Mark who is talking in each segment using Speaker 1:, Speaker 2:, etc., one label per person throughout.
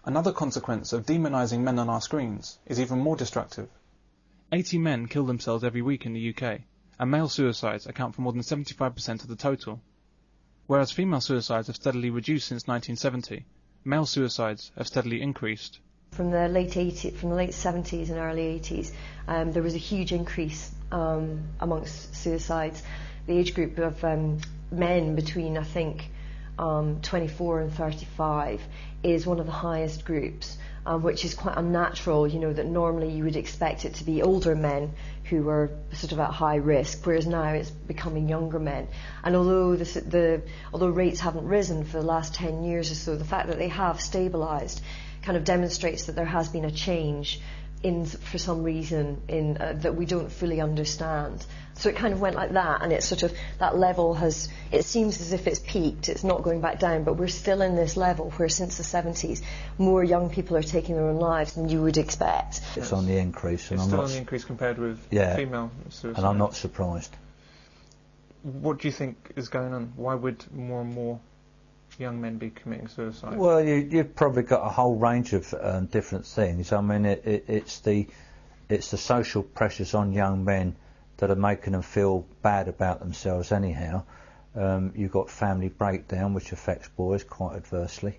Speaker 1: Another consequence of demonising men on our screens is even more destructive. 80 men kill themselves every week in the UK, and male suicides account for more than 75% of the total. Whereas female suicides have steadily reduced since 1970, male suicides have steadily increased.
Speaker 2: From the late 70s and early 80s, there was a huge increase amongst suicides. The age group of men between, I think, 24 and 35 is one of the highest groups, which is quite unnatural, you know, that normally you would expect it to be older men who were sort of at high risk, whereas now it's becoming younger men. And although rates haven't risen for the last 10 years or so, the fact that they have stabilised kind of demonstrates that there has been a change for some reason that we don't fully understand. So it kind of went like that, and it's sort of, that level it seems as if it's peaked, it's not going back down, but we're still in this level where since the 70s more young people are taking their own lives than you would expect.
Speaker 3: It's on the increase.
Speaker 1: And it's still on the increase compared with female suicide.
Speaker 3: And I'm not surprised.
Speaker 1: What do you think is going on? Why would more and more young men be committing suicide?
Speaker 3: Well, you've probably got a whole range of different things. I mean, it's the social pressures on young men that are making them feel bad about themselves anyhow. You've got family breakdown, which affects boys quite adversely.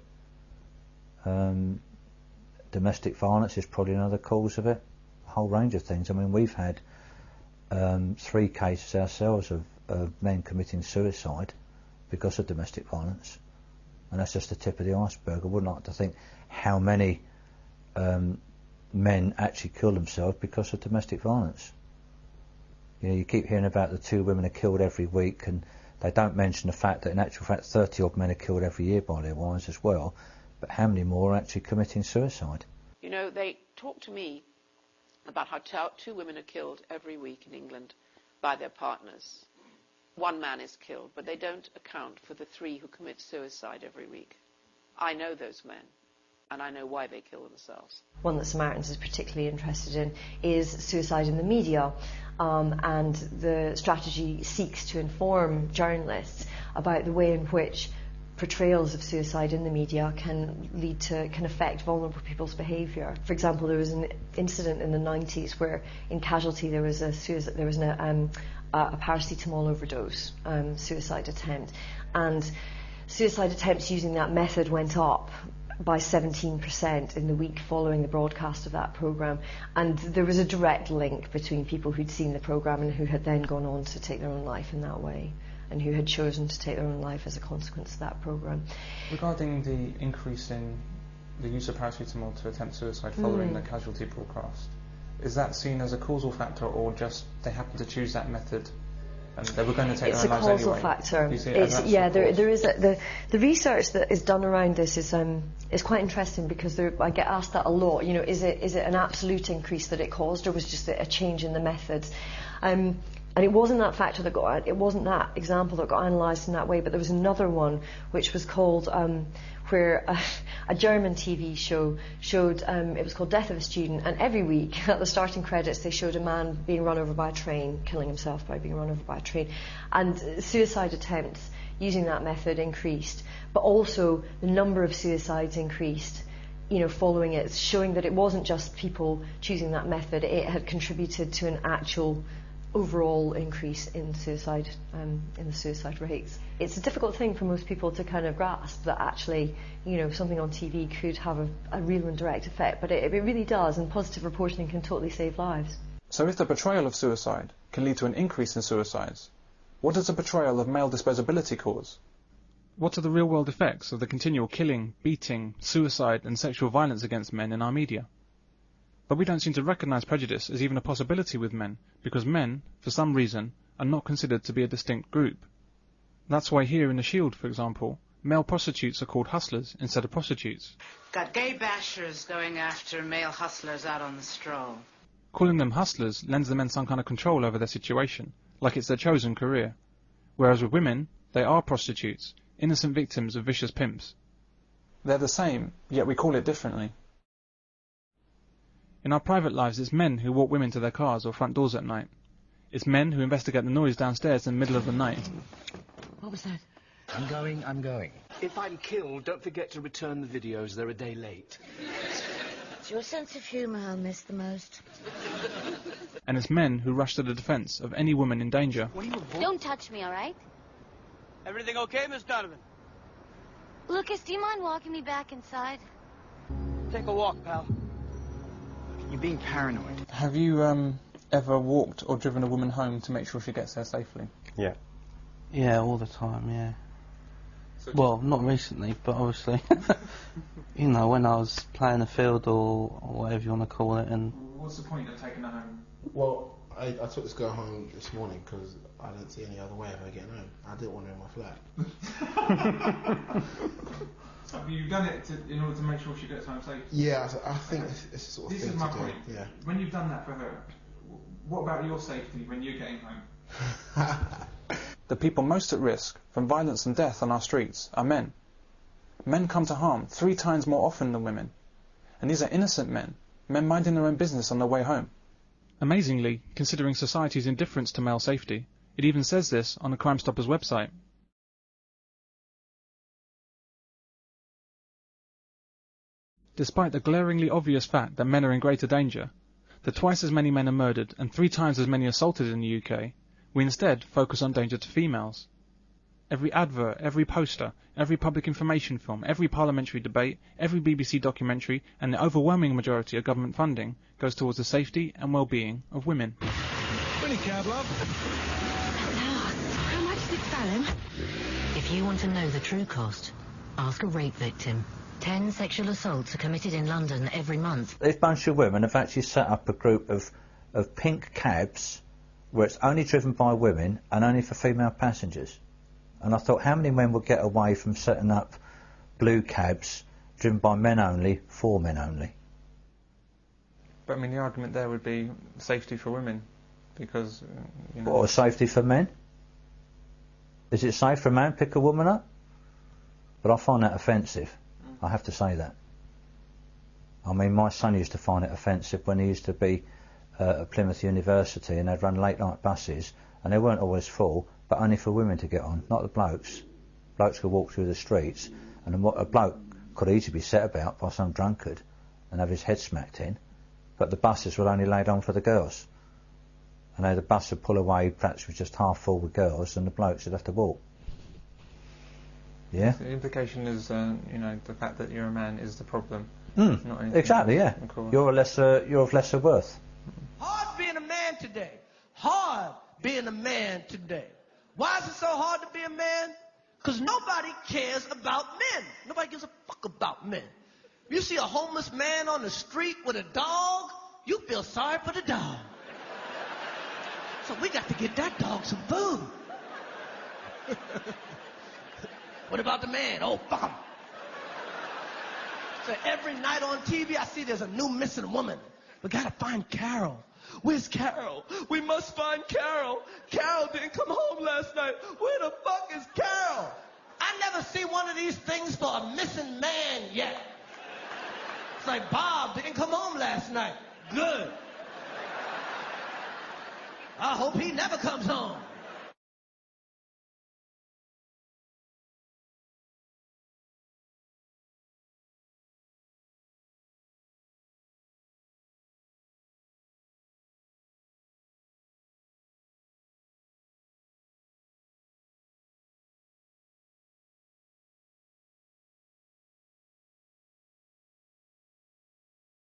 Speaker 3: Domestic violence is probably another cause of it. A whole range of things. I mean, we've had 3 cases ourselves of men committing suicide because of domestic violence. And that's just the tip of the iceberg. I wouldn't like to think how many men actually kill themselves because of domestic violence. You know, you keep hearing about the 2 women are killed every week, and they don't mention the fact that in actual fact 30 odd men are killed every year by their wives as well. But how many more are actually committing suicide?
Speaker 4: You know, they talk to me about how 2 women are killed every week in England by their partners. 1 man is killed, but they don't account for the 3 who commit suicide every week. I know those men, and I know why they kill themselves.
Speaker 2: One that Samaritans is particularly interested in is suicide in the media, and the strategy seeks to inform journalists about the way in which portrayals of suicide in the media can affect vulnerable people's behaviour. For example, there was an incident in the 90s where in Casualty there was a paracetamol overdose suicide attempt, and suicide attempts using that method went up by 17% in the week following the broadcast of that programme, and there was a direct link between people who'd seen the programme and who had then gone on to take their own life in that way, and who had chosen to take their own life as a consequence of that programme.
Speaker 1: Regarding the increase in the use of paracetamol to attempt suicide following the Casualty broadcast, is that seen as a causal factor, or just they happen to choose that method and they were going to take their own lives anyway?
Speaker 2: It's a causal factor.
Speaker 1: You see it
Speaker 2: There is the research that is done around this is quite interesting, because I get asked that a lot. You know, is it an absolute increase that it caused, or was just a change in the methods? And it wasn't that factor it wasn't that example that got analysed in that way, but there was another one which was called where a German TV show showed, it was called Death of a Student, and every week at the starting credits they showed a man being run over by a train, killing himself by being run over by a train, and suicide attempts using that method increased, but also the number of suicides increased, you know, following it, showing that it wasn't just people choosing that method, it had contributed to an actual overall increase in suicide, in the suicide rates. It's a difficult thing for most people to kind of grasp, that actually, you know, something on TV could have a real and direct effect, but it really does, and positive reporting can totally save lives.
Speaker 1: So if the portrayal of suicide can lead to an increase in suicides, what does the portrayal of male disposability cause? What are the real-world effects of the continual killing, beating, suicide and sexual violence against men in our media? But we don't seem to recognise prejudice as even a possibility with men, because men, for some reason, are not considered to be a distinct group. That's why here in the Shield, for example, male prostitutes are called hustlers instead of prostitutes.
Speaker 5: Got gay bashers going after male hustlers out on the stroll.
Speaker 1: Calling them hustlers lends the men some kind of control over their situation, like it's their chosen career. Whereas with women, they are prostitutes, innocent victims of vicious pimps. They're the same, yet we call it differently. In our private lives, it's men who walk women to their cars or front doors at night. It's men who investigate the noise downstairs in the middle of the night.
Speaker 5: What was that?
Speaker 6: I'm going. If I'm killed, don't forget to return the videos. They're a day late.
Speaker 7: It's your sense of humour I'll miss the most.
Speaker 1: And it's men who rush to the defence of any woman in danger.
Speaker 8: Don't touch me, all right?
Speaker 9: Everything okay, Miss Donovan?
Speaker 8: Lucas, do you mind walking me back inside?
Speaker 9: Take a walk, pal. You're being paranoid.
Speaker 1: Have you ever walked or driven a woman home to make sure she gets there safely?
Speaker 10: Yeah.
Speaker 11: Yeah, all the time, yeah. So well, not recently, but obviously, you know, when I was playing the field or whatever you want to call it, and...
Speaker 1: What's the point of taking her home?
Speaker 12: Well, I took this girl home this morning because I didn't see any other way of her getting home. I didn't want her in my flat.
Speaker 1: Have you done it in order to make sure she gets home safe?
Speaker 12: Yeah, I think it's the sort of
Speaker 1: this
Speaker 12: thing
Speaker 1: is my
Speaker 12: to
Speaker 1: point.
Speaker 12: do. Yeah.
Speaker 1: When you've done that for her, what about your safety when you're getting home? The people most at risk from violence and death on our streets are men. Men come to harm 3 times more often than women. And these are innocent men minding their own business on their way home. Amazingly, considering society's indifference to male safety, it even says this on the Crime Stoppers website. Despite the glaringly obvious fact that men are in greater danger, that twice as many men are murdered and 3 times as many assaulted in the UK, we instead focus on danger to females. Every advert, every poster, every public information film, every parliamentary debate, every BBC documentary, and the overwhelming majority of government funding goes towards the safety and well-being of women.
Speaker 9: Really, cab, love?
Speaker 7: How much did it sell him?
Speaker 13: If you want to know the true cost, ask a rape victim. 10 sexual assaults are committed in London every month.
Speaker 3: This bunch of women have actually set up a group of pink cabs where it's only driven by women and only for female passengers. And I thought, how many men would get away from setting up blue cabs driven by men only, for men only?
Speaker 1: But I mean, the argument there would be safety for women, because, you know...
Speaker 3: Or safety for men? Is it safe for a man to pick a woman up? But I find that offensive. I have to say that. I mean, my son used to find it offensive when he used to be at Plymouth University and they'd run late night buses and they weren't always full, but only for women to get on, not the blokes. Blokes could walk through the streets and a bloke could easily be set about by some drunkard and have his head smacked in, but the buses were only laid on for the girls. And then the bus would pull away, perhaps with just half full with girls, and the blokes would have to walk. Yeah?
Speaker 1: So the implication is, you know, the fact that you're a man is the problem.
Speaker 3: Not exactly, yeah. You're of lesser worth.
Speaker 9: Hard being a man today. Hard being a man today. Why is it so hard to be a man? Because nobody cares about men. Nobody gives a fuck about men. If you see a homeless man on the street with a dog, you feel sorry for the dog. So we got to get that dog some food. What about the man? Oh, fuck him. So every night on TV, I see there's a new missing woman. We gotta find Carol. Where's Carol? We must find Carol. Carol didn't come home last night. Where the fuck is Carol? I never see one of these things for a missing man yet. It's like Bob didn't come home last night. Good. I hope he never comes home.